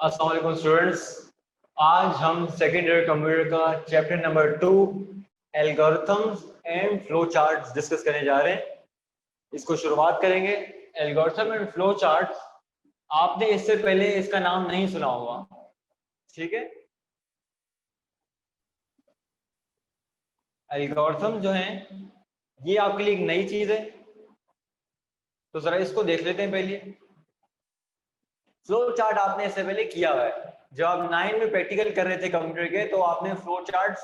अस्सलाम वालेकुम स्टूडेंट्स। आज हम सेकेंड ईयर कंप्यूटर का chapter number 2 algorithms and flow charts discuss करने जा रहे हैं। इसको शुरुआत करेंगे। एल्गोरिथम एंड फ्लो चार्ट्स, आपने इससे पहले इसका नाम नहीं सुना होगा, ठीक है। एल्गोरिथम जो है ये आपके लिए एक नई चीज है, तो जरा इसको देख लेते हैं पहले। फ्लो चार्ट आपने इससे पहले किया हुआ है। जब आप 9 में प्रैक्टिकल कर रहे थे कंप्यूटर के, तो आपने फ्लो चार्ट्स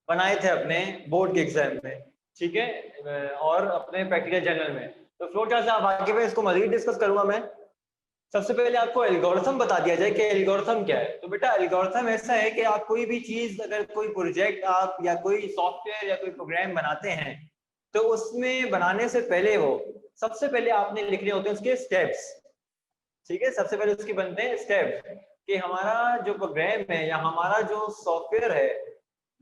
बनाए थे अपने बोर्ड के एग्जाम में, ठीक है, और अपने प्रैक्टिकल जर्नल में। तो फ्लो चार्ट से आप आगे में इसको मजीद डिस्कस करूंगा मैं। सबसे पहले आपको एल्गोरिथम बता दिया जाए कि एल्गोरिथम क्या है। तो बेटा एल्गोरिथम ऐसा है कि आप कोई भी चीज, अगर कोई प्रोजेक्ट आप या कोई सॉफ्टवेयर या कोई प्रोग्राम बनाते हैं, तो उसमें बनाने से पहले वो सबसे पहले आपने लिखने होते हैं उसके स्टेप्स, ठीक है। सबसे पहले उसके बनते हैं स्टेप्स कि हमारा जो प्रोग्राम है या हमारा जो सॉफ्टवेयर है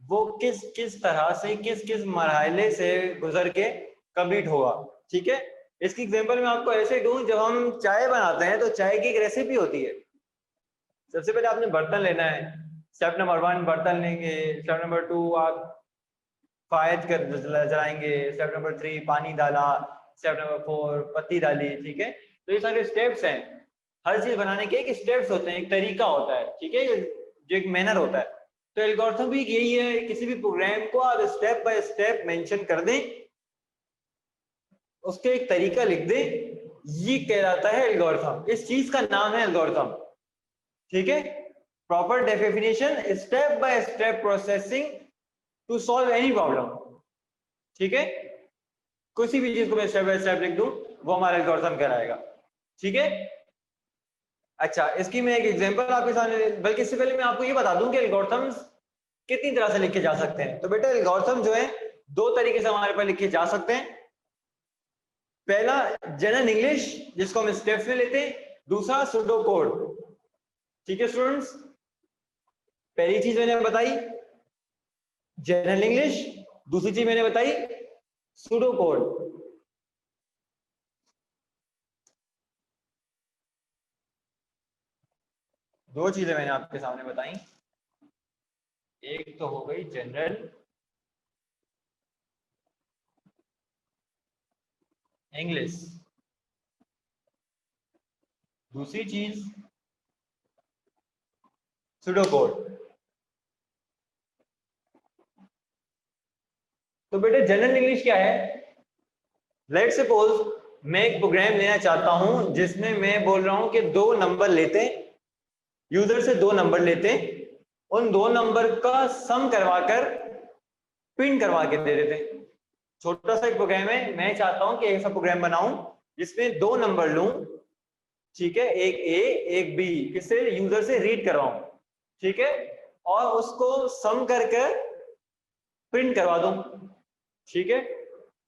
वो किस किस तरह से किस किस मरहले से गुजर के कंप्लीट होगा, ठीक है। इसकी एग्जांपल मैं आपको ऐसे दूं, जब हम चाय बनाते हैं तो चाय की एक रेसिपी होती है। सबसे पहले आपने बर्तन लेना है, स्टेप नंबर 1 बर्तन लेंगे, स्टेप नंबर 2 आप फायद कर जलाएंगे, स्टेप नंबर 3 पानी डाला, स्टेप नंबर 4 पत्ती डाली, ठीक है। तो ये सारे स्टेप्स हैं। हर चीज बनाने के एक स्टेप्स होते हैं, एक तरीका होता है, ठीक है, जो एक मैनर होता है। तो एल्गोरिथम भी यही है, किसी भी प्रोग्राम को आप स्टेप बाय स्टेप मेंशन कर दें, उसके एक तरीका लिख दें, ये कहलाता है एल्गोरिथम। इस चीज का नाम है एल्गोरिथम, ठीक है। Proper definition, step by step processing to solve any problem, ठीक है। किसी भी चीज को मैं स्टेप बाय स्टेप लिख दूं, वो हमारा एल्गोरिथम कहलाएगा, ठीक है। अच्छा, इसकी मैं एक एग्जांपल आपके सामने, बल्कि इससे पहले मैं आपको ये बता दूं कि एल्गोरिथम्स कितनी तरह से लिखे जा सकते हैं। तो बेटा एल्गोरिथम जो है दो तरीके से हमारे पास लिखे जा सकते हैं। पहला जनरल इंग्लिश, जिसको हम स्टेप्स में लेते हैं। दूसरा सुडो कोड, ठीक है स्टूडेंट्स। पहली चीज मैंने बताई जनरल इंग्लिश, दूसरी चीज मैंने बताई सुडो कोड। दो चीजें मैंने आपके सामने बताई, एक तो हो गई जनरल इंग्लिश, दूसरी चीज सुडो कोड। तो बेटे जनरल इंग्लिश क्या है? लेट सपोज मैं एक प्रोग्राम लेना चाहता हूं जिसमें मैं बोल रहा हूं कि दो नंबर लेते, यूजर से दो नंबर लेते, उन दो नंबर का सम करवाकर प्रिंट करवा के दे देते। छोटा सा एक प्रोग्राम है, मैं चाहता हूं कि ऐसा प्रोग्राम बनाऊं जिसमें दो नंबर लूं, ठीक है, एक ए एक बी, किससे? यूजर से रीड करवाऊं, ठीक है, और उसको सम करके प्रिंट करवा दूं, ठीक है।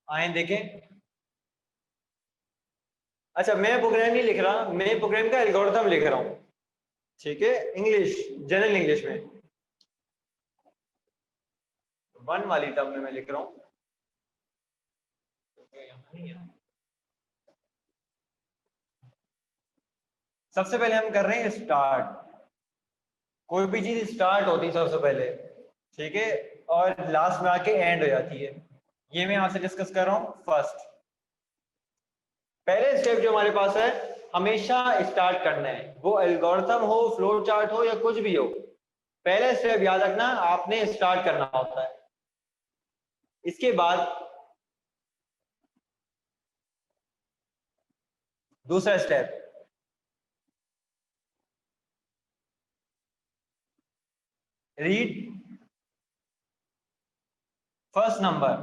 आए देखें। अच्छा, मैं प्रोग्राम नहीं लिख रहा, मैं प्रोग्राम का एल्गोरिथम लिख रहा हूं, ठीक है, इंग्लिश, जनरल इंग्लिश में 1 वाली टर्म में मैं लिख रहा हूं। सबसे पहले हम कर रहे हैं स्टार्ट। कोई भी चीज स्टार्ट होती है सबसे पहले, ठीक है, और लास्ट में आके एंड हो जाती है। ये मैं यहां से डिस्कस कर रहा हूं फर्स्ट। पहले स्टेप जो हमारे पास है, हमेशा स्टार्ट करना है, वो एल्गोरिथम हो, फ्लो चार्ट हो या कुछ भी हो। पहले स्टेप याद रखना, आपने स्टार्ट करना होता है। इसके बाद दूसरा स्टेप रीड फर्स्ट नंबर,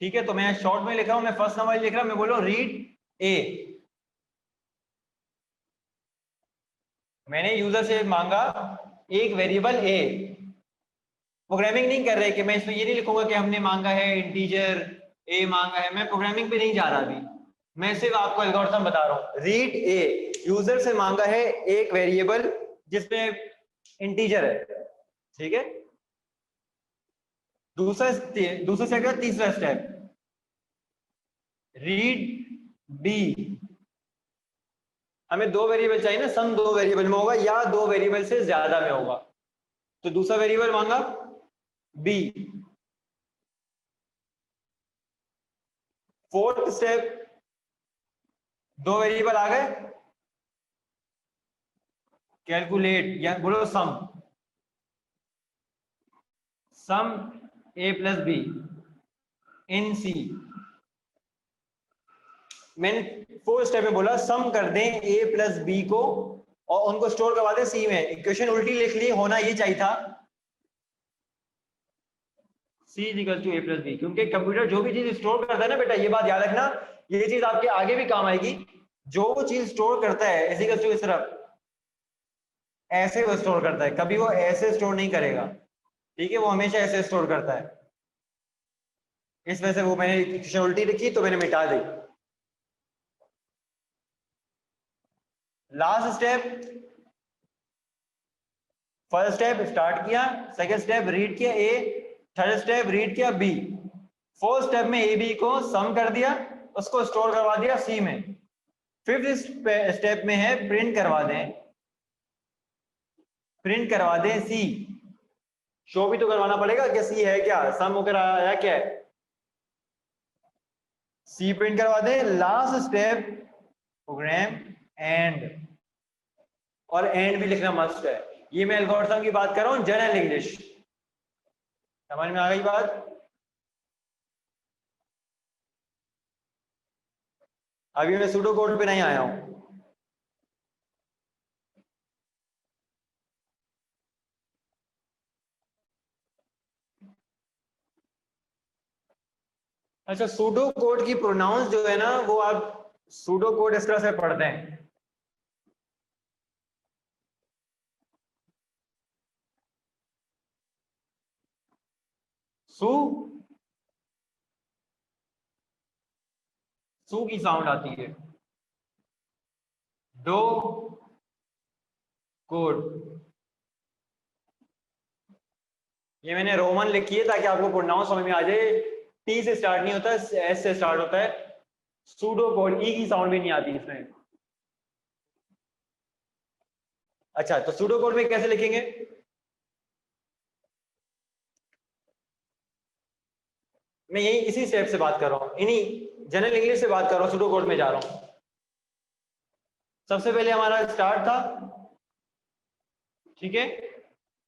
ठीक है। तो मैं शॉर्ट में लिख रहा हूं, मैं फर्स्ट नंबर लिख रहा हूं, मैं बोल रहा हूं रीड ए। मैंने यूजर से मांगा एक वेरिएबल ए। प्रोग्रामिंग नहीं कर रहे कि मैं इसमें ये नहीं लिखूंगा कि हमने मांगा है इंटीजर ए मांगा है, मैं प्रोग्रामिंग पे नहीं जा रहा अभी, मैं सिर्फ आपको एल्गोरिथम बता रहा हूं। रीड ए, यूजर से मांगा है एक वेरिएबल जिसमें इंटीजर है, ठीक है। दूसरा दूसरा स्टेप, तीसरा स्टेप रीड बी। हमें दो वेरिएबल चाहिए ना, सम दो वेरिएबल में होगा या दो वेरिएबल से ज्यादा में होगा, तो दूसरा वेरिएबल मांगा बी। फोर्थ स्टेप, दो वेरिएबल आ गए, कैलकुलेट या बोलो सम ए प्लस बी इन सी। मैंने फोर्थ स्टेप में बोला सम कर दें ए प्लस बी को और उनको स्टोर करवा दें सी में। इक्वेशन उल्टी लिख ली, होना ये चाहिए था C equal to A plus B, क्योंकि कंप्यूटर जो भी चीज स्टोर करता है ना बेटा, ये बात याद रखना, ये चीज आपके आगे भी काम आएगी। जो चीज स्टोर करता है इक्वल टू इस तरफ ऐसे वो स्टोर करता है, कभी वो ऐसे स्टोर नहीं करेगा, ठीक है, वो हमेशा ऐसे स्टोर करता है। इस वजह से वो मैंने इक्वेशन उल्टी लिखी तो मैंने मिटा दी। Last step, first step start किया, सेकंड स्टेप रीड किया ए, थर्ड स्टेप रीड किया बी, फोर्थ स्टेप में ए बी को सम कर दिया, उसको स्टोर करवा दिया सी में। फिफ्थ स्टेप में है प्रिंट करवा दें सी। शो भी तो करवाना पड़ेगा कि सी है क्या, सम होकर आया क्या है, सी प्रिंट करवा दें। लास्ट स्टेप प्रोग्राम एंड, और एंड भी लिखना मस्ट है। ये मैं एल्गोरिथम की बात कर रहा हूं, जनरल इंग्लिश, समझ में आ गई बात। अभी मैं सूडो कोड पे नहीं आया हूं। अच्छा, सूडो कोड की प्रोनाउंस जो है ना, वो आप सूडो कोड इस तरह से पढ़ते हैं, सू सू की साउंड आती है, दो कोड, ये मैंने रोमन लिखी है ताकि आपको प्रोनाउंस समझ में आ जाए। टी से स्टार्ट नहीं होता, एस से स्टार्ट होता है। सूडो कोड, ई की साउंड भी नहीं आती इसमें। अच्छा, तो सूडो कोड में कैसे लिखेंगे? मैं यही इसी स्टेप से बात कर रहा हूं, इन्हीं जनरल इंग्लिश से बात कर रहा हूं, सूडो कोड में जा रहा हूं। सबसे पहले हमारा स्टार्ट था, ठीक है,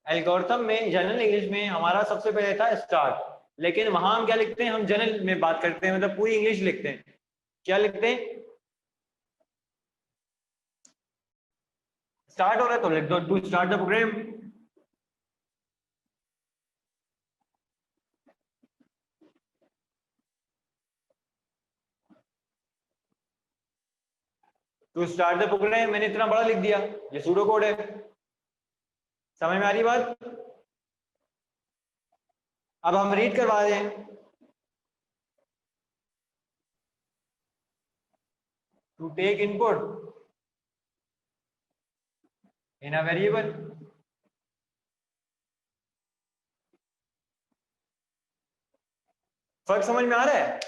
एल्गोरिथम में जनरल इंग्लिश में हमारा सबसे पहले था स्टार्ट, लेकिन वहां हम क्या लिखते हैं, हम जनरल में बात करते हैं, मतलब पूरी इंग्लिश लिखते हैं। क्या लिखते हैं? स्टार्ट हो रहा है तो लिख दो to start the program. To start the program मैंने इतना बड़ा लिख दिया, ये सूडो कोड है। समझ में आ रही बात? अब हम रीड करवा रहे हैं, to take input in a variable. फर्क समझ में आ रहा है?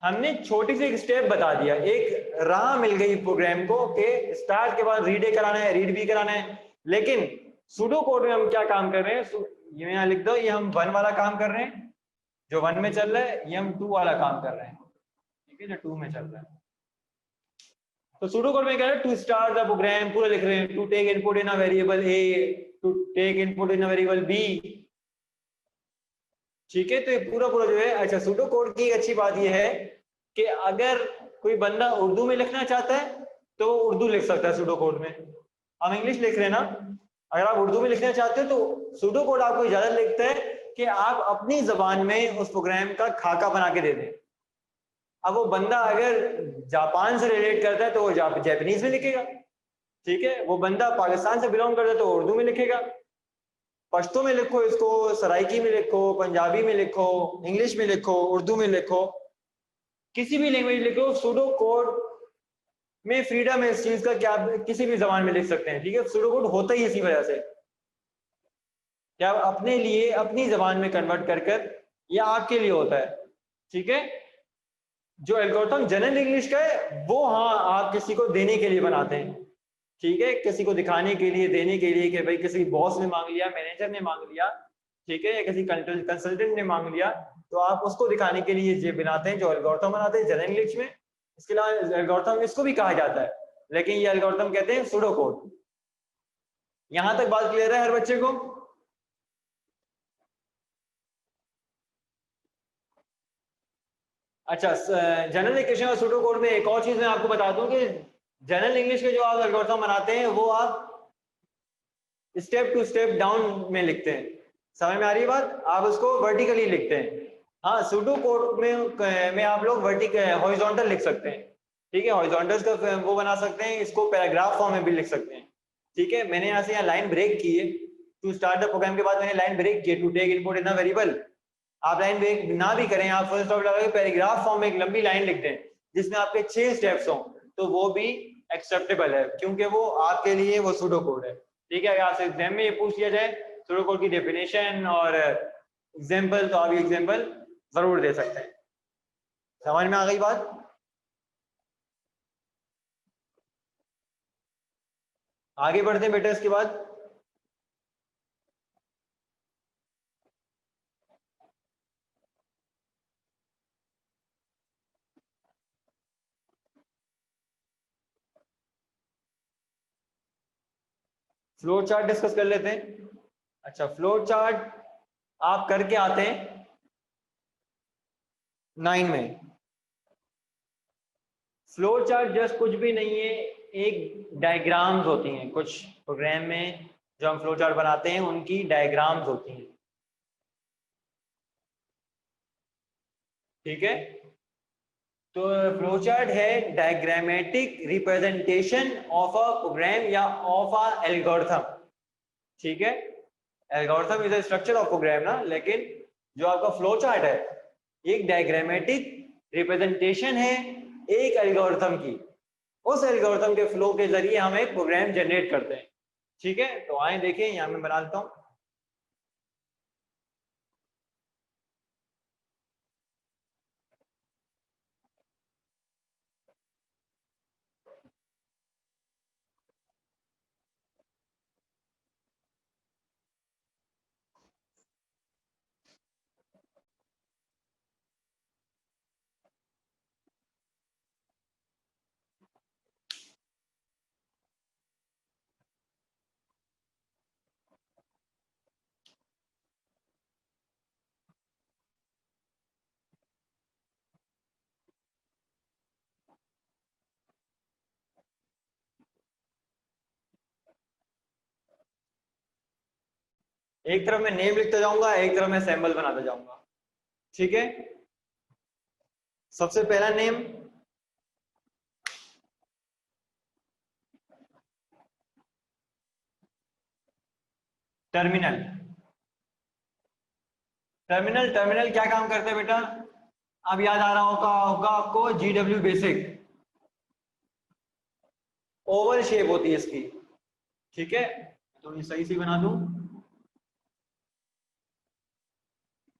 हमने छोटी सी एक स्टेप बता दिया, एक राह मिल गई प्रोग्राम को कि स्टार्ट के बाद रीड ए कराना है, रीड बी कराना है। लेकिन सूडो कोड में हम क्या काम कर रहे हैं, ये यहां लिख दो, ये हम 1 वाला काम कर रहे हैं, जो 1 में चल रहा है, ये हम 2 वाला काम कर रहे हैं, ठीक है, जो 2 में चल रहा है। तो सूडो कोड में क्या है, टू स्टार्ट द प्रोग्राम पूरा लिख रहे हैं, to take input in a variable A, to take input in a variable B, ठीक है। तो ये पूरा पूरा जो है, अच्छा, सूडो कोड की एक अच्छी बात ये है कि अगर कोई बंदा उर्दू में लिखना चाहता है तो उर्दू लिख सकता है सूडो कोड में। हम इंग्लिश लिख रहे हैं ना, अगर आप उर्दू में लिखना चाहते हो तो सूडो कोड आपको इजाजत लिखता है कि आप अपनी जबान में उस प्रोग्राम का खाका बना के दे दें। अब वो बंदा अगर जापान से रिलेट करता है तो वो जापानीज में लिखेगा, ठीक है, वो बंदा पाकिस्तान से बिलोंग करता है तो उर्दू में लिखेगा। पश्तो में लिखो इसको, सराइकी में लिखो, पंजाबी में लिखो, इंग्लिश में लिखो, उर्दू में लिखो, किसी भी लैंग्वेज लिखो, सूडो कोड में फ्रीडम है इस चीज का कि आप किसी भी जबान में लिख सकते हैं, ठीक है। सूडो कोड होता ही इसी वजह से कि आप अपने लिए अपनी जबान में कन्वर्ट कर कर, यह आपके लिए होता है, ठीक है। जो एल्गोरिथम जनरल इंग्लिश का है वो हाँ आप किसी को देने के लिए बनाते हैं, ठीक है, किसी को दिखाने के लिए, देने के लिए कि भाई किसी बॉस ने मांग लिया, मैनेजर ने मांग लिया, ठीक है, या किसी कंसल्टेंट ने मांग लिया, तो आप उसको दिखाने के लिए ये बनाते हैं जो एल्गोरिथम बनाते हैं जनरल इंग्लिश में। इसके अलावा एल्गोरिथम इसको भी कहा जाता है, लेकिन ये एल्गोरिथम कहते हैं सूडो कोड। यहां तक बात क्लियर है हर बच्चे को? अच्छा, जनरल इक्वेशन और सूडो कोड में एक और चीज मैं आपको बता दूं कि जनरल इंग्लिश के जो आप एल्गोरिथम बनाते हैं वो आप स्टेप टू स्टेप डाउन में लिखते हैं, समझ में आ रही है बात? आप उसको वर्टिकली लिखते हैं। हाँ, सूडो कोड में आप लोग वर्टिकल हॉरिजॉन्टल लिख सकते हैं, ठीक है, हॉरिजॉन्टल का वो बना सकते हैं, इसको पैराग्राफ फॉर्म में भी लिख सकते हैं, ठीक है। मैंने यहाँ से यहाँ लाइन ब्रेक की है टू स्टार्ट द प्रोग्राम के बाद मैंने लाइन ब्रेक की to take input in a variable. आप लाइन ब्रेक ना भी करें, आप फुल स्टॉप लगा के पैराग्राफ फॉर्म में एक लंबी लाइन लिख दें जिसमें आपके 6 स्टेप्स हों, तो वो भी एक्सेप्टेबल है, क्योंकि वो आपके लिए वो सूडो कोड है, ठीक है। अगर आपसे एग्जाम में ये पूछ लिया जाए सूडो कोड की डेफिनेशन और एग्जाम्पल, तो आप ये एग्जाम्पल जरूर दे सकते हैं। समझ में आ गई बात? आगे बढ़ते हैं बेटा इसके बाद। फ्लो चार्ट डिस्कस कर लेते हैं। अच्छा, फ्लो चार्ट आप करके आते हैं 9 में। फ्लो चार्ट जस्ट कुछ भी नहीं है, एक डायग्राम्स होती हैं कुछ प्रोग्राम में, जो हम फ्लो चार्ट बनाते हैं उनकी डायग्राम्स होती हैं, ठीक है। तो फ्लो चार्ट है diagrammatic representation of a program या ऑफ अ एल्गोरिथम, ठीक है। Algorithm is a structure of program ना, लेकिन जो आपका फ्लो चार्ट है एक डायग्रामेटिक रिप्रेजेंटेशन है एक एल्गोरिथम की। उस एल्गोरिथम के फ्लो के जरिए हम एक प्रोग्राम जनरेट करते हैं, ठीक है। तो आए देखें, यहां मैं बना देता हूं। एक तरफ मैं नेम लिखता जाऊंगा, एक तरफ मैं सैंपल बनाता जाऊंगा, ठीक है। सबसे पहला नेम टर्मिनल। टर्मिनल टर्मिनल क्या काम करता है बेटा? अब याद आ रहा होगा आपको GW बेसिक, ओवल शेप होती है इसकी, ठीक है। तो ये सही से बना दूं,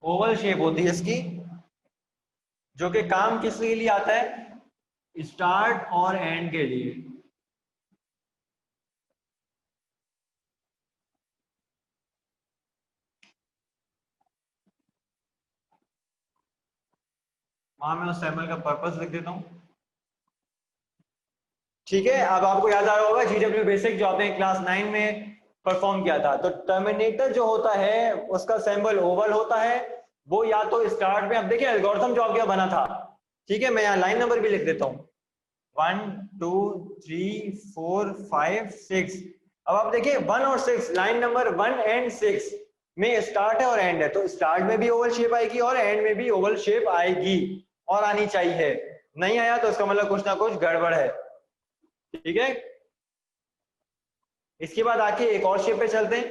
ओवल शेप होती है इसकी, जो कि काम किस लिए आता है? स्टार्ट और एंड के लिए। वहां मैं उस सैंपल का पर्पस लिख देता हूं, ठीक है। अब आपको याद आ रहा होगा GW बेसिक जो आपने क्लास 9 में परफॉर्म किया था। तो टर्मिनेटर जो होता है उसका सिंबल ओवल होता है, वो या तो स्टार्ट में, अब देखिए एल्गोरिथम जो आपके बना था, ठीक है, मैं यहाँ लाइन नंबर भी लिख देता हूँ 1 2 3 4 5 6। अब आप देखिए 1 और 6, लाइन नंबर 1 एंड 6 में स्टार्ट है और एंड है, तो स्टार्ट में भी ओवल शेप आएगी और एंड में भी ओवल शेप आएगी और आनी चाहिए। नहीं आया तो इसका मतलब कुछ ना कुछ गड़बड़ है, ठीक है। इसके बाद आके एक और शेप पे चलते हैं,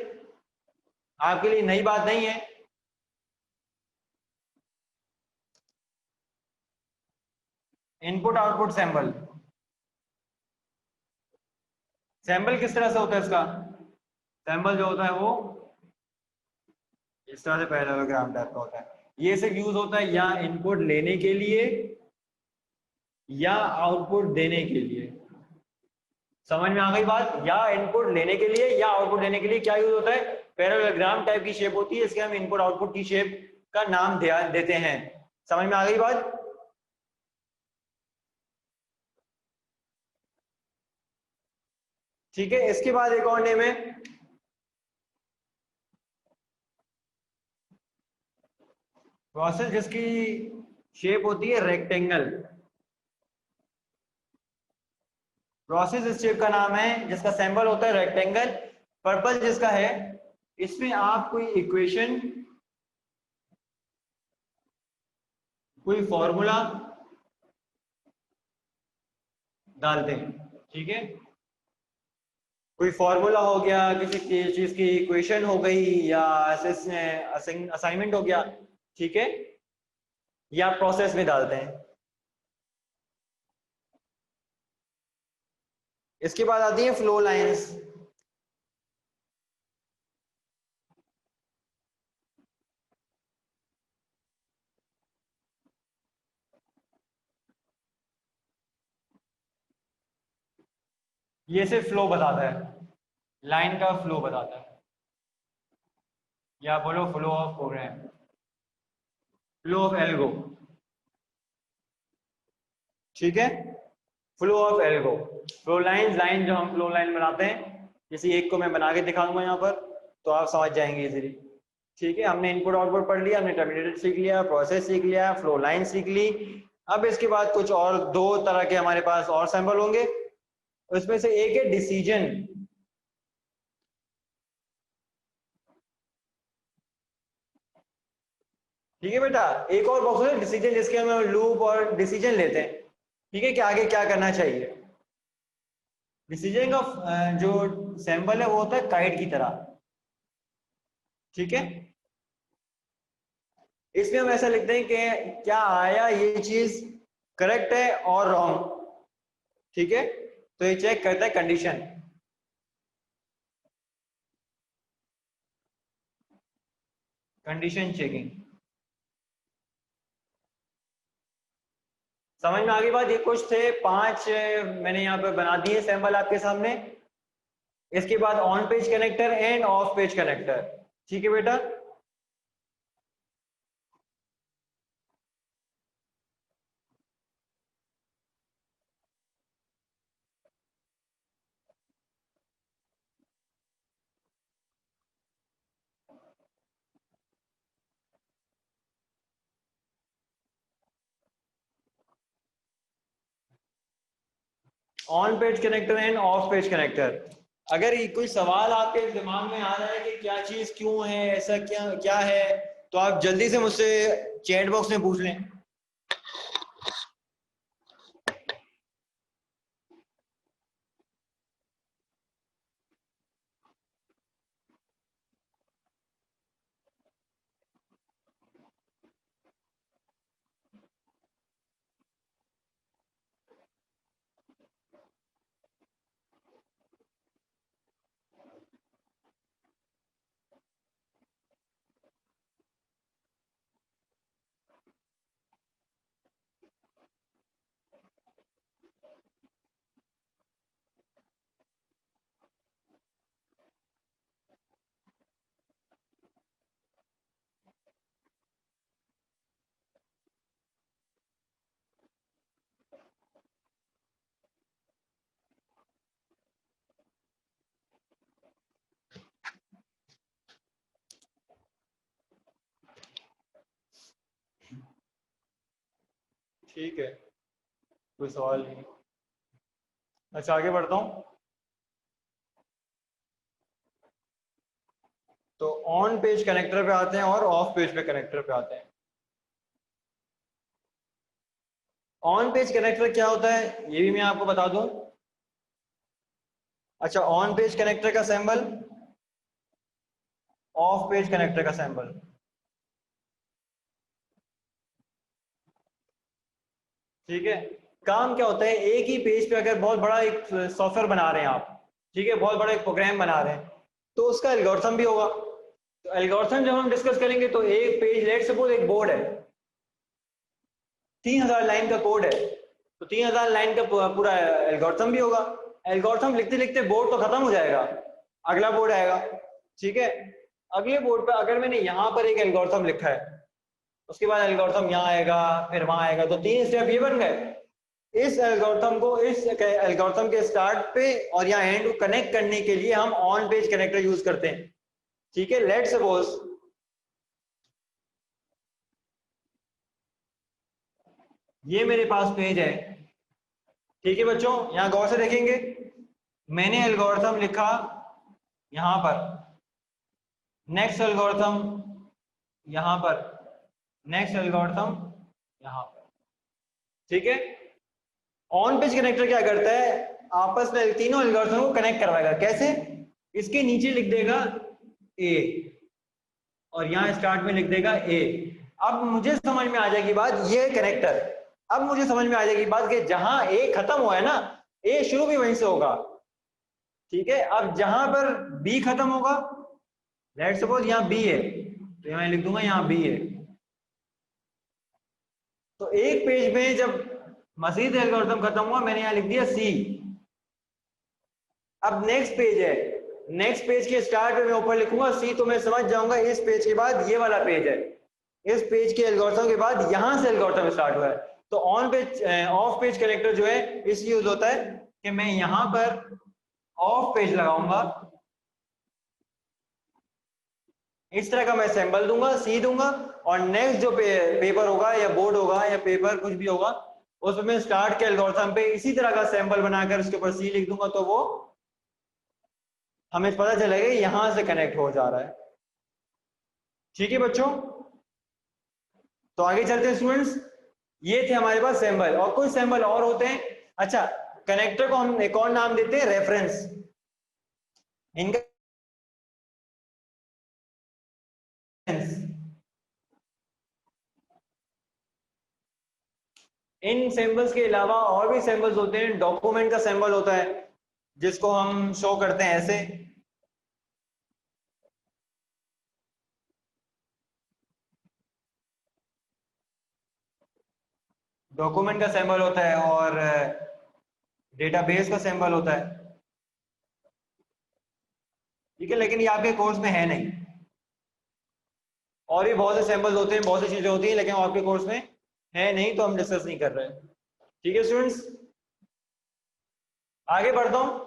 आपके लिए नई बात नहीं है। Input output sample. सैंपल किस तरह से होता है इसका? सैंपल जो होता है वो इस तरह से पैरेललोग्राम टाइप का होता है। ये सिर्फ यूज होता है या इनपुट लेने के लिए या आउटपुट देने के लिए। समझ में आ गई बात? या इनपुट लेने के लिए या आउटपुट देने के लिए क्या यूज होता है? पैरेललोग्राम टाइप की शेप होती है, इसके हम इनपुट आउटपुट की शेप का नाम देते हैं। समझ में आ गई बात? ठीक है, इसके बाद एक और नेम है प्रोसेस जिसकी शेप होती है रेक्टेंगल। प्रोसेस इस शेप का नाम है जिसका सिंबल होता है रेक्टेंगल। पर्पल जिसका है, इसमें आप कोई इक्वेशन, कोई फॉर्मूला डालते हैं। ठीक है, कोई फॉर्मूला हो गया, किसी चीज की इक्वेशन हो गई, या असाइनमेंट हो गया। ठीक है, या प्रोसेस में डालते हैं। इसके बाद आती है फ्लो लाइंस। ये सिर्फ फ्लो बताता है, लाइन का फ्लो बताता है, या बोलो flow of program, flow of algo. ठीक है, flow of algo, flow line जो हम फ्लो लाइन बनाते हैं, किसी एक को मैं बना के दिखाऊंगा यहाँ पर, तो आप समझ जाएंगे इजीली। ठीक है, हमने इनपुट आउटपुट पढ़ लिया, हमने टर्मिनेटर सीख लिया, प्रोसेस सीख लिया, फ्लो लाइन सीख ली। अब इसके बाद कुछ और दो तरह के हमारे पास और सिंबल होंगे। उसमें से एक है डिसीजन। ठीक है बेटा, एक और बॉक्स है डिसीजन, जिसके हम लूप और डिसीजन लेते हैं। ठीक है, कि आगे क्या करना चाहिए। डिसीजन का जो सिंबल है वो होता है काइट की तरह। ठीक है, इसमें हम ऐसा लिखते हैं कि क्या आया ये चीज करेक्ट है और रॉन्ग। ठीक है, तो ये चेक करता है कंडीशन। Condition checking. समझ में आ गई बात? ये कुछ थे 5 मैंने यहाँ पे बना दिए सैंपल आपके सामने। इसके बाद on page connector end of page connector. ठीक है बेटा, on page connector end of page connector. अगर ये कोई सवाल आपके दिमाग में आ रहा है कि क्या चीज क्यों है, ऐसा क्या क्या है, तो आप जल्दी से मुझसे चैट बॉक्स में पूछ लें। ठीक है, कोई सवाल नहीं। अच्छा, आगे बढ़ता हूँ। तो ऑन पेज कनेक्टर पे आते हैं और ऑफ पेज पे कनेक्टर पे आते हैं। ऑन पेज कनेक्टर क्या होता है ये भी मैं आपको बता दूं। अच्छा, ऑन पेज कनेक्टर का सिंबल, ऑफ पेज कनेक्टर का सिंबल। ठीक है, काम क्या होता है, एक ही पेज पे अगर बहुत बड़ा एक सॉफ्टवेयर बना रहे हैं आप, ठीक है, बहुत बड़ा एक प्रोग्राम बना रहे हैं, तो उसका एल्गोरिथम भी होगा। तो एल्गोरिथम जब हम डिस्कस करेंगे तो एक पेज, लेट सपोज एक बोर्ड है, 3000 लाइन का कोड है। तो 3000 लाइन का पूरा एल्गोरिथम भी होगा। एल्गोरिथम लिखते लिखते बोर्ड तो खत्म हो जाएगा, अगला बोर्ड आएगा। ठीक है, अगले बोर्ड पर अगर मैंने यहाँ पर एक एल्गोरिथम लिखा है, उसके बाद एल्गोरिथम यहाँ आएगा, फिर वहां आएगा, तो 3 स्टेप ये बन गए। इस एल्गोरिथम को इस एल्गोरिथम के स्टार्ट पे और यहाँ एंड को कनेक्ट करने के लिए हम ऑन पेज कनेक्टर यूज करते हैं। ठीक है, लेट्स सपोज ये मेरे पास पेज है। ठीक है बच्चों, यहां गौर से देखेंगे, मैंने एल्गोरिथम लिखा यहां पर, नेक्स्ट एल्गोरिथम यहां पर, नेक्स्ट एल्गोरिथम यहां पर। ठीक है, ऑन पेज कनेक्टर क्या करता है, आपस में तीनों एल्गोरिथम को कनेक्ट करवाएगा। कैसे, इसके नीचे लिख देगा ए और यहां स्टार्ट में लिख देगा ए। अब मुझे समझ में आ जाएगी बात, ये कनेक्टर, अब मुझे समझ में आ जाएगी बात कि जहां ए खत्म हुआ है ना, ए शुरू भी वहीं से होगा। ठीक है, अब जहां पर बी खत्म होगा, लेट्स सपोज यहाँ बी है, तो मैं लिख दूंगा यहाँ बी है। तो एक पेज में जब मजीद एल्गोरिथम खत्म हुआ, मैंने यहाँ लिख दिया सी। अब नेक्स्ट पेज है, नेक्स्ट पेज के स्टार्ट में मैं ऊपर लिखूंगा सी, तो मैं समझ जाऊंगा इस पेज के बाद ये वाला पेज है, इस पेज के एल्गोरिथम के बाद यहां से एल्गोरिथम स्टार्ट हुआ है। तो on page of page connector जो है इस यूज होता है कि मैं यहां पर ऑफ पेज लगाऊंगा, इस तरह का मैं सिंबल दूंगा, सी दूंगा, और नेक्स्ट जो पेपर होगा या बोर्ड होगा या पेपर कुछ भी होगा, उसमें मैं स्टार्ट के एल्गोरिथम पे इसी तरह का सिंबल बनाकर उसके ऊपर सी लिख दूंगा, तो वो हमें पता चलेगा यहां से कनेक्ट हो जा रहा है। ठीक है बच्चों, तो आगे चलते हैं स्टूडेंट्स। ये थे हमारे पास सिंबल, और कुछ सिंबल और होते हैं। अच्छा, कनेक्टर को हम एक और नाम देते हैं रेफरेंस। इनका इन सिंबल्स के अलावा और भी सिंबल्स होते हैं। डॉक्यूमेंट का सिंबल होता है जिसको हम शो करते हैं ऐसे, डॉक्यूमेंट का सिंबल होता है, और डेटाबेस का सिंबल होता है। ठीक है, लेकिन ये आपके कोर्स में है नहीं। और भी बहुत से सिंबल्स होते हैं, बहुत सी चीजें होती हैं, लेकिन आपके कोर्स में है नहीं, तो हम डिस्कस नहीं कर रहे हैं। ठीक है स्टूडेंट्स, आगे बढ़ता हूं।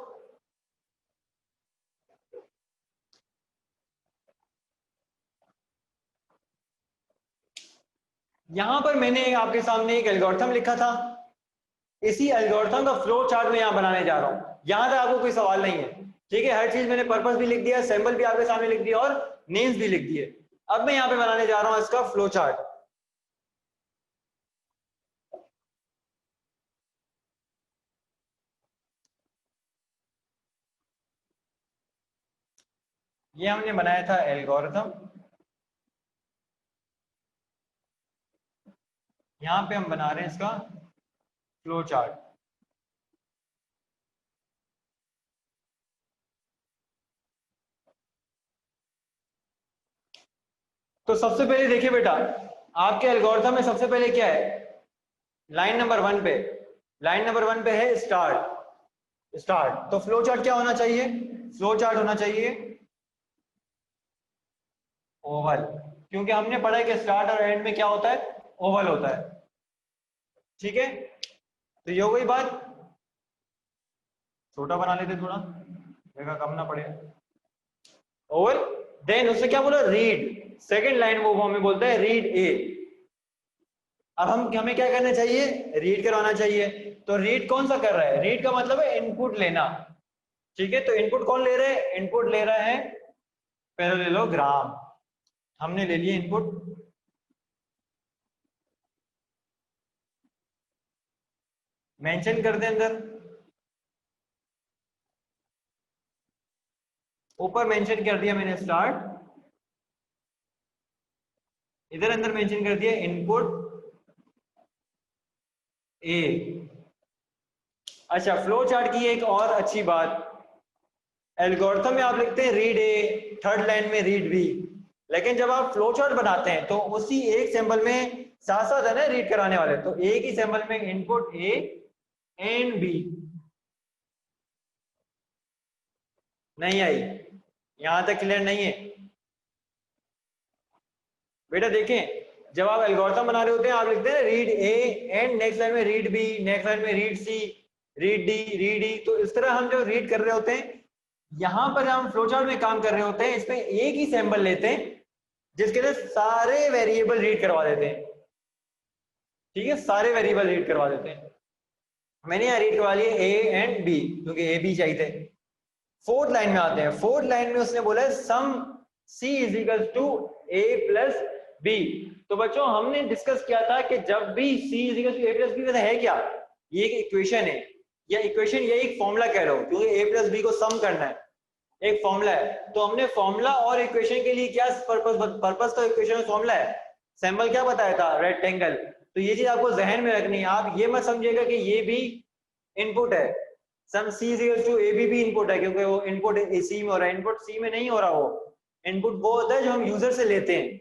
यहां पर मैंने आपके सामने एक एल्गोरिथम लिखा था, इसी एल्गोरिथम का फ्लो चार्ट में यहां बनाने जा रहा हूं। यहां तक आपको कोई सवाल नहीं है। ठीक है, हर चीज मैंने पर्पस भी लिख दिया, सिंबल भी आपके सामने लिख दिया, और नेम्स भी लिख दिए। अब मैं यहां पे बनाने जा रहा हूं इसका फ्लो चार्ट। ये हमने बनाया था एल्गोरिथम, यहां पे हम बना रहे हैं इसका फ्लो चार्ट। तो सबसे पहले देखिए बेटा, आपके एल्गोरिथम में सबसे पहले क्या है, लाइन नंबर 1 पे, लाइन नंबर 1 पे है स्टार्ट। स्टार्ट, तो फ्लो चार्ट क्या होना चाहिए, फ्लो चार्ट होना चाहिए ओवल, क्योंकि हमने पढ़ा है कि स्टार्ट और एंड में क्या होता है, ओवल होता है। ठीक है, तो ये हो गई बात। छोटा बना लेते थोड़ा, जगह कम ना पड़े। ओवल, देन उससे क्या बोला, रीड, सेकंड लाइन वो हमें बोलता है रीड ए। अब हमें क्या करना चाहिए, रीड करवाना चाहिए। तो रीड कौन सा कर रहा है, रीड का मतलब है इनपुट लेना। ठीक है, तो इनपुट कौन ले रहा है, इनपुट ले रहा है पैरेललोग्राम। हमने ले लिए इनपुट, मेंशन कर दे अंदर, ऊपर मेंशन कर दिया मैंने स्टार्ट, इधर अंदर मेंशन कर दिया इनपुट ए। अच्छा, फ्लो चार्ट की एक और अच्छी बात, एल्गोरिथम में आप लिखते हैं रीड ए, थर्ड लाइन में रीड बी, लेकिन जब आप फ्लो चार्ट बनाते हैं तो उसी एक सिंबल में साथ साथ है ना रीड कराने वाले, तो एक ही सिंबल में इनपुट ए एंड बी। नहीं आई? यहां तक क्लियर नहीं है? बेटा देखें, जब आप एल्गोरिथम बना रहे होते हैं आप लिखते हैं read A and next line में रीड बी, नेक्स्ट लाइन में रीड सी, रीड डी, रीड ई। तो इस तरह हम जो रीड कर रहे होते हैं, यहां पर हम फ्लोचार्ट में काम कर रहे होते हैं, इसमें एक ही सैंपल लेते हैं जिसके लिए सारे वेरिएबल रीड करवा देते हैं। ठीक है, सारे वेरिएबल रीड करवा देते हैं। मैंने यहाँ रीड करवा लिए ए एंड बी क्योंकि ए बी चाहिए थे। फोर्थ लाइन में आते हैं। फोर्थ लाइन में उसने बोला sum C is equal to A plus B. तो बच्चों हमने डिस्कस किया था कि जब भी C is equal to A plus B, वैसे है क्या, ये एक इक्वेशन है, या इक्वेशन ये एक फॉर्मूला कह लो, क्योंकि ए प्लस बी को सम करना है, एक फॉर्मूला है। तो हमने फॉर्मूला और इक्वेशन के लिए क्या पर्पस तो इक्वेशन में फॉर्मूला है, सैंपल क्या बताया था, रेक्टेंगल। तो ये चीज आपको जहन में रखनी है। आप ये मत समझिएगा कि ये भी इनपुट है, सम सी इज इक्वल टू ए भी इनपुट है, क्योंकि वो इनपुट सी में हो रहा है, इनपुट सी में नहीं हो रहा। वो इनपुट वो होता है जो हम यूजर से लेते हैं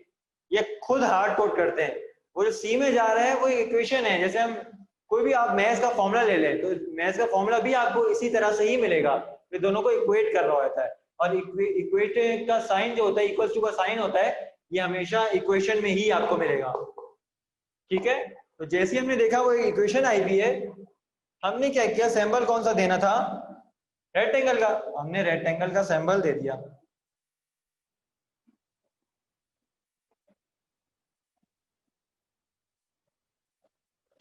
या खुद हार्ड कोड करते हैं। वो जो सी में जा रहा है वो इक्वेशन है। जैसे हम कोई भी आप मैथ्स का फॉर्मूला ले लें तो मैथ्स का फॉर्मूला भी आपको इसी तरह से ही मिलेगा, ये दोनों को इक्वेट कर रहा होता है। और इक्वेट का साइन जो होता है, इक्वल टू का साइन होता है, ये हमेशा इक्वेशन में ही आपको मिलेगा। ठीक है, तो जैसे हमने देखा वो इक्वेशन आई भी है, हमने क्या किया, सैंपल कौन सा देना था, रेक्टेंगल का, हमने रेक्टेंगल का सैंपल दे दिया।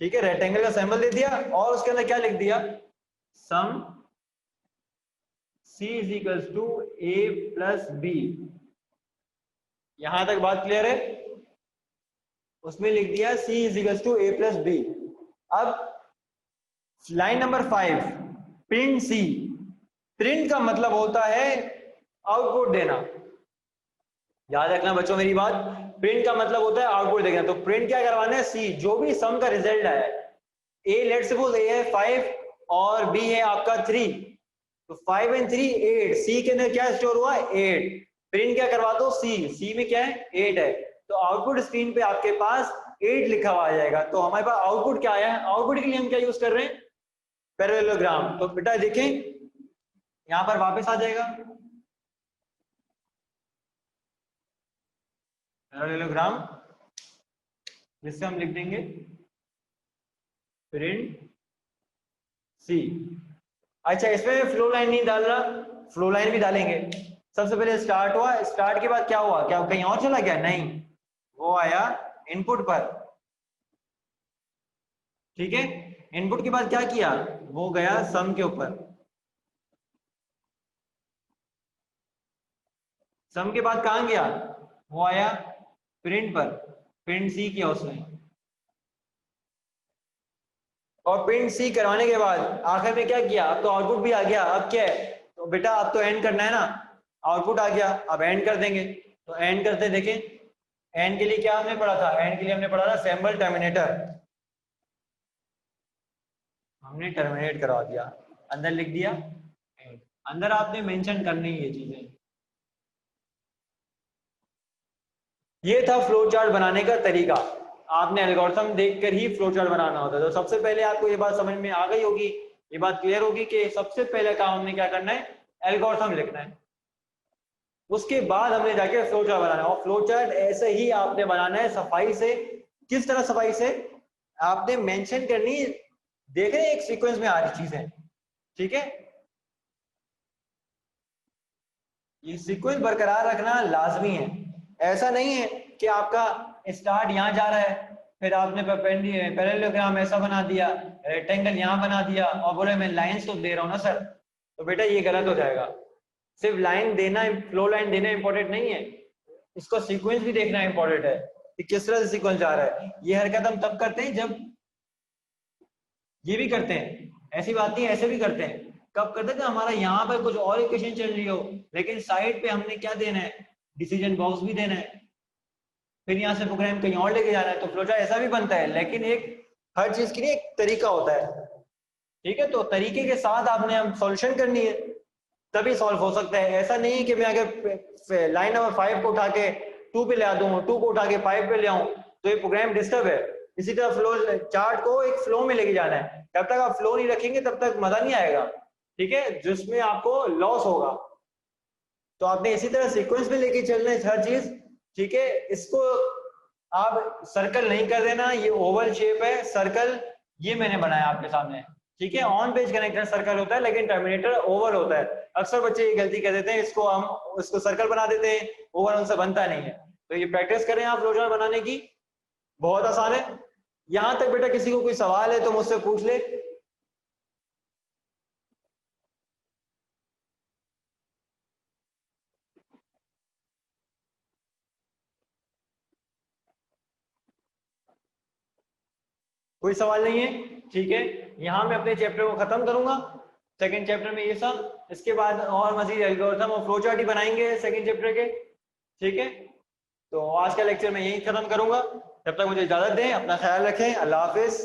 ठीक है, रेक्टेंगल का सैंपल दे दिया और उसके अंदर क्या लिख दिया, sum C is equal to A plus B. यहां तक बात क्लियर है? उसमें लिख दिया C is equal to A plus B. अब line number 5, print C. Print का मतलब होता है आउटपुट देना। याद रखना बच्चों मेरी बात, प्रिंट का मतलब होता है आउटपुट देना। तो प्रिंट क्या करवाना है, सी, जो भी सम का रिजल्ट है, ए लेट सपोज ए है 5 और बी है आपका 3, तो 5 and 3 8, सी के अंदर क्या स्टोर हुआ, 8। प्रिंट क्या करवा दो, सी में क्या है, 8 है। तो आउटपुट स्क्रीन पे आपके पास 8 लिखा हुआ आ जाएगा। तो हमारे पास आउटपुट क्या आया है, आउटपुट के लिए हम क्या यूज कर रहे हैं, पैरेललोग्राम। तो बेटा देखें यहां पर वापस आ जाएगा पैरेललोग्राम, जिससे हम लिख देंगे प्रिंट सी। अच्छा, इसमें फ्लो लाइन नहीं डाल रहा, फ्लो लाइन भी डालेंगे। सबसे पहले स्टार्ट हुआ, स्टार्ट के बाद क्या हुआ, क्या कहीं और चला गया, नहीं, वो आया इनपुट पर। ठीक है, इनपुट के बाद क्या किया, वो गया सम के ऊपर। सम के बाद कहां गया, वो आया प्रिंट पर, प्रिंट सी किया उसने। और प्रिंट सी करवाने के बाद आखिर में क्या किया, अब तो आउटपुट भी आ गया। अब क्या है, तो बेटा अब तो एंड करना है ना, आउटपुट आ गया, अब एंड कर देंगे। तो एंड करते देखें, एंड के लिए क्या हमने पढ़ा था, एंड के लिए हमने पढ़ा था सैंपल टर्मिनेटर, हमने टर्मिनेट करवा दिया, अंदर लिख दिया एंड। अंदर आपने मेंशन करनी है ये चीजें। ये था फ्लो चार्ट बनाने का तरीका। आपने एल्गोरिथम देखकर ही फ्लो चार्ट बनाना होता है। तो सबसे पहले आपको ये बात समझ में आ गई होगी, ये बात क्लियर होगी कि सबसे पहले काम हमने क्या करना है, एल्गोरिथम लिखना है, उसके बाद हमने जाके फ्लो चार्ट बनाना है। और फ्लो चार्ट ऐसे ही आपने बनाना है, सफाई से। किस तरह सफाई से, आपने मेंशन करनी, देख रहे हैं एक सीक्वेंस में आ रही चीजें, ठीक है, ये सीक्वेंस बरकरार रखना लाजमी है। ऐसा नहीं है कि आपका स्टार्ट यहाँ जा रहा है, फिर आपने पैरेललोग्राम ऐसा बना दिया, रेक्टेंगल यहाँ बना दिया और बोले मैं लाइंस तो दे रहा हूँ ना सर, तो बेटा ये गलत हो जाएगा। सिर्फ लाइन देना, फ्लो लाइन देना इंपॉर्टेंट नहीं है, इसको सीक्वेंस भी देखना इंपॉर्टेंट है कि किस तरह से सीक्वेंस जा रहा है। ये हरकत हम तब करते हैं जब, ये भी करते हैं, ऐसी बात नहीं, ऐसे भी करते हैं। कब करते हैं, हमारा यहाँ पर कुछ और इक्वेशन चल रही हो, लेकिन साइड पे हमने क्या देना है, डिसीजन बॉक्स भी देना है, फिर यहाँ से प्रोग्राम कहीं और लेके जाना है। तो फ्लोचार्ट ऐसा भी बनता है, लेकिन एक हर चीज के लिए एक तरीका होता है। ठीक है, तो तरीके के साथ आपने हम सॉल्यूशन करनी है, तभी सॉल्व हो सकता है। ऐसा नहीं है कि मैं अगर लाइन नंबर 5 को उठा के 2 पे ले आ दूं, 2 को उठा के 5 पे ले आऊं, तो ये प्रोग्राम डिस्टर्ब है। इसी तरह फ्लो चार्ट को एक फ्लो में लेके जाना है। जब तक आप फ्लो नहीं रखेंगे तब तक मजा नहीं आएगा, ठीक है, जिसमें आपको लॉस होगा। तो आपने इसी तरह सीक्वेंस में लेके चलना है हर चीज, ठीक है। इसको आप सर्कल नहीं कर देना, ये ओवल शेप है, सर्कल ये मैंने बनाया आपके सामने, ठीक है। ऑन पेज कनेक्टर सर्कल होता है लेकिन टर्मिनेटर ओवल होता है। अक्सर बच्चे ये गलती कर देते हैं, इसको सर्कल बना देते हैं, ओवल उनसे बनता नहीं है। तो ये प्रैक्टिस करें आप फ्लो चार्ट बनाने की, बहुत आसान है। यहां तक बेटा किसी को कोई सवाल है तो मुझसे पूछ ले। कोई सवाल नहीं है, ठीक है। यहाँ मैं अपने चैप्टर को खत्म करूंगा, सेकंड चैप्टर में ये सब, इसके बाद और मजीद एल्गोरिथम और फ्लो चार्ट ही बनाएंगे सेकंड चैप्टर के, ठीक है। तो आज का लेक्चर मैं यही खत्म करूंगा, तब तक मुझे इजाजत दें, अपना ख्याल रखें, अल्लाह हाफिज।